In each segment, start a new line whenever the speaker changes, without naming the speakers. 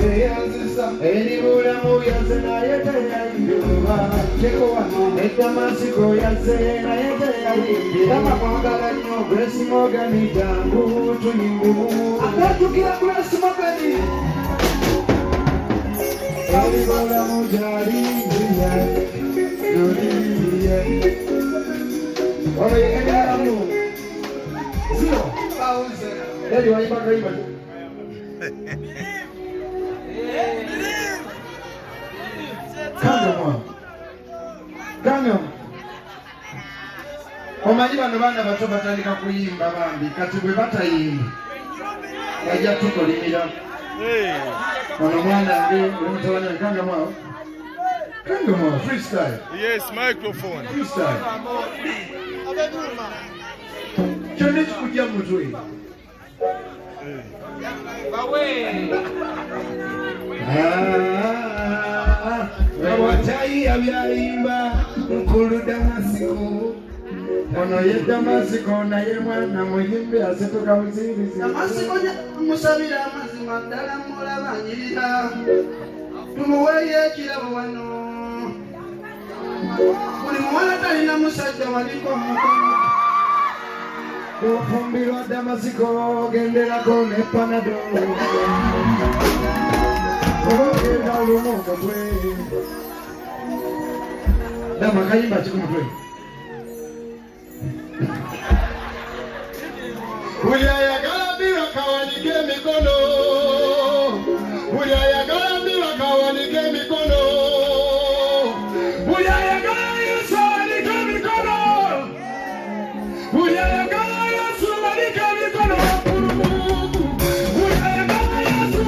Anybody who has an idea, you take one. Let the Mexico, yes, and I am a mother and your blessing organic. Move to you. I got to get a blessing of any. Anybody who omanyi bano baana bato batandika kuyimba bambi kati bwe batayimba bajja tukolimira ono mwana nge mutabani kangamwawo freestyle.
Yes, microphone
freestyle kyonna ekikujja mu mutwe Watayi abyayimba nkulu Damasiko ono ye Damasiko naye mwana muyimbi asituka buzirizi Damasiko musabira amazima ddala mulabanyirira tumuweeye ekirabo wano buli muwala talina musajja waliko mukono ofumbirwa Damasiko genderako ne Panado ogenda olumu omutwe dama kayimba kikumutwe buli ayagala mbiwa kawanike emikono buli ayagala mbiwa kawanike emikono buli ayagala Yesu awanike emikono buli ayagala Yesu awanike emikono buli ayagala Yesu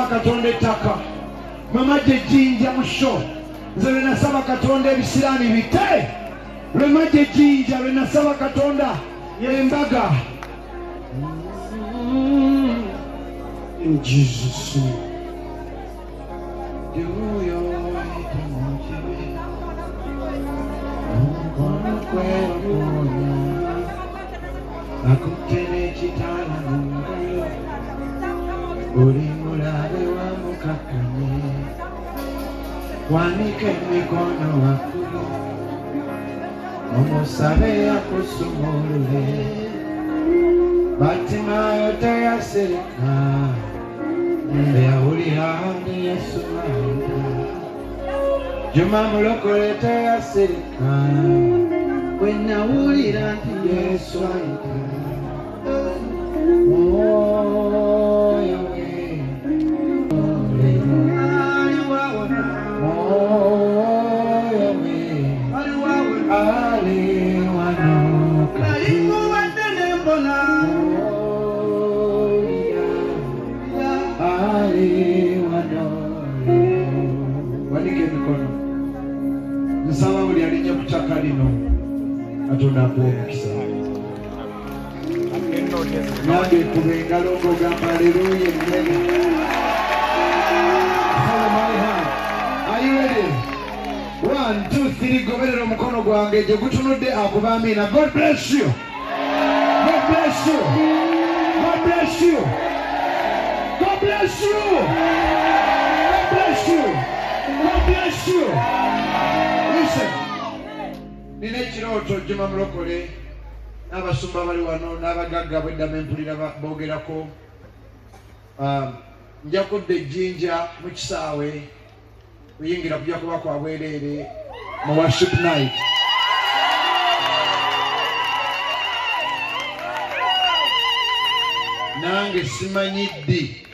Katonda ettaka mama jejinja musho nze nasaba Katonda ebisirani bite lwema jejinja lwe nasaba Katonda embaga in Jesus name do your way akutene chitala mungu uri mulabe wa mukakanye wanike mikono wakulu omusabe yakusumulule Batimayo tayasirika yawulira ni Yesu Juma mulokole teyasirika bwe nawulira nti Yesu ayita moyo we Nsaba buli alinnya ku ttaka lino Katonda akuwa omukisa. Nange kuba engalo ng'ogamba haleluya ennene. Are you ready? 1, 2, 3 goberera omukono gwange gye gutunudde akuba amiina. God bless you. God bless you. God bless you. God bless you. God bless you. God bless you. Listen. Nina ekirooto Juma mulokole n'abasumba bali wano n'abagagga bweddamu empulira boogerako. Nja kudda ejjinja mu kisaawe kuyingira kujja kuba kwa bwereere mu worship night. Nange simanyi ddi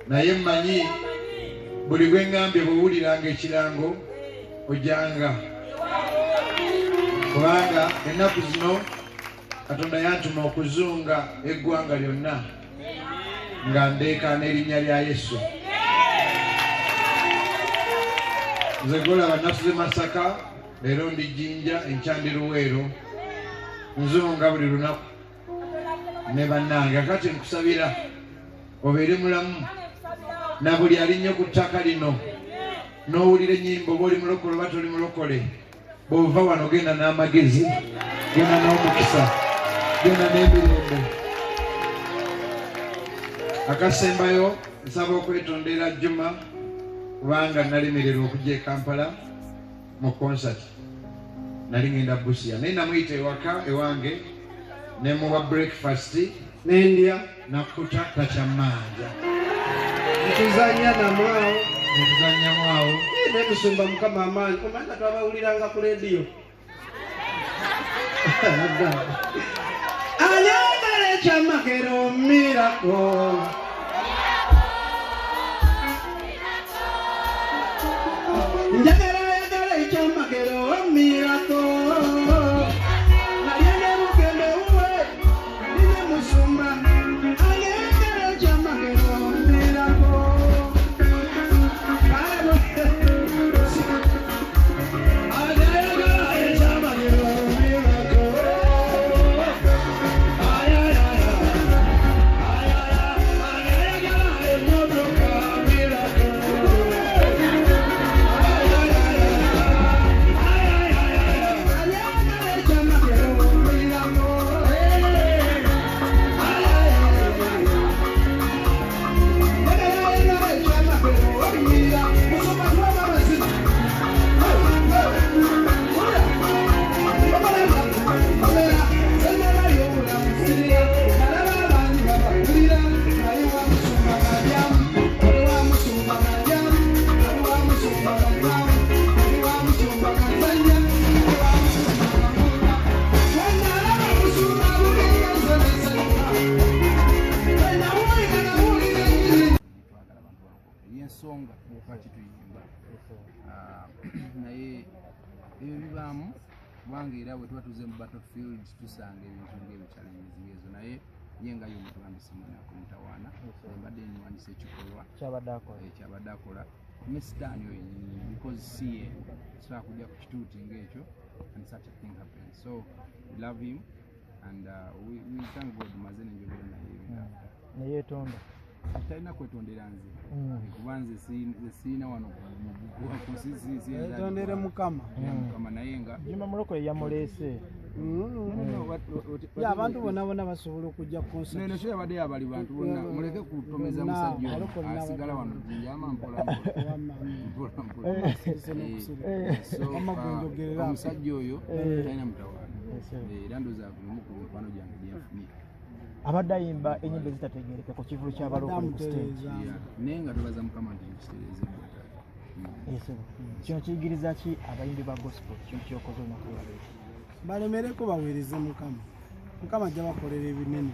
naye mmanyi buli gwe ngambye bwewuliranga ekirango ojjanga, kubanga ennaku zino Katonda yantuma okuzunga eggwanga lyonna nga ndeekaana erinnya lya Yesu. Nze golaba nasuze Masaka, leero ndi Jjinja, enkya ndi Luweero, nzunga buli lunaku ne bannange. Kati nkusabira obeere mulamu na buli alinnye ku ttaka lino n'owulira ennyimba, oba oli mulokole oba toli mulokole, bw'ova wano genda n'amagezi, genda n'omukisa, genda n'emirembe. Akasembayo nsaba okwetondera Juma kubanga nalemererwa okujja e Kampala mu concert. Nali ngenda Busia naye namuyita ewaka ewange ne muwa breakfast n'endya nakuta kakyamanja netuzanya namwawo netuzanyamwawo netusumba Mukama amaanyi. Omanyi nga twabawuliranga ku lediyo anyagala ekyamakero mirako njagala yagala ekyamakero mirako naye ne mugende wuwe nine musumba anyagala ekyamakero mirako
ensonga lwaki tuyimba naye ebyo bibaamu kubanga era bwe tuba tuze mu battlefield tusanga ebintu ng'ebyo challenges ng'ezo, naye ye nga y'omutwandisi mwenako mutawaana mbadde nywandisa ekikolwa kyabadde akola mesitaani oyo yennyini because si ye sobola kujja ku kituuti ng'ekyo and such a thing happens. So we love him and we thank God maze nenjogera naye
neyeetonda
talina kwetondera nze kuba nze siina wano
etondere Mukama
naye nga
Juma mulokole yamuleese
abantu bonna basobola okujja
neno kyo yabadde abali bantu bonna muleke kutomeza musajja asigala wano Jinjama mpola omusajja oyo talina mutawaana era ndooza ku mimu ku mikwano gyange gyenfunye
abadde ayimba ennyimba ezitategeereka ku kivulu ky'abalokole ku stage.
naye nga tubaza mukama nti kitereezeddwa
Ensebo. Kino kiyigiriza ki abayimbi ba gospel kintu ky'okoze olunaku lwa leero?
balemereko baweereze mukama. Mukama ajja bakolera ebinene.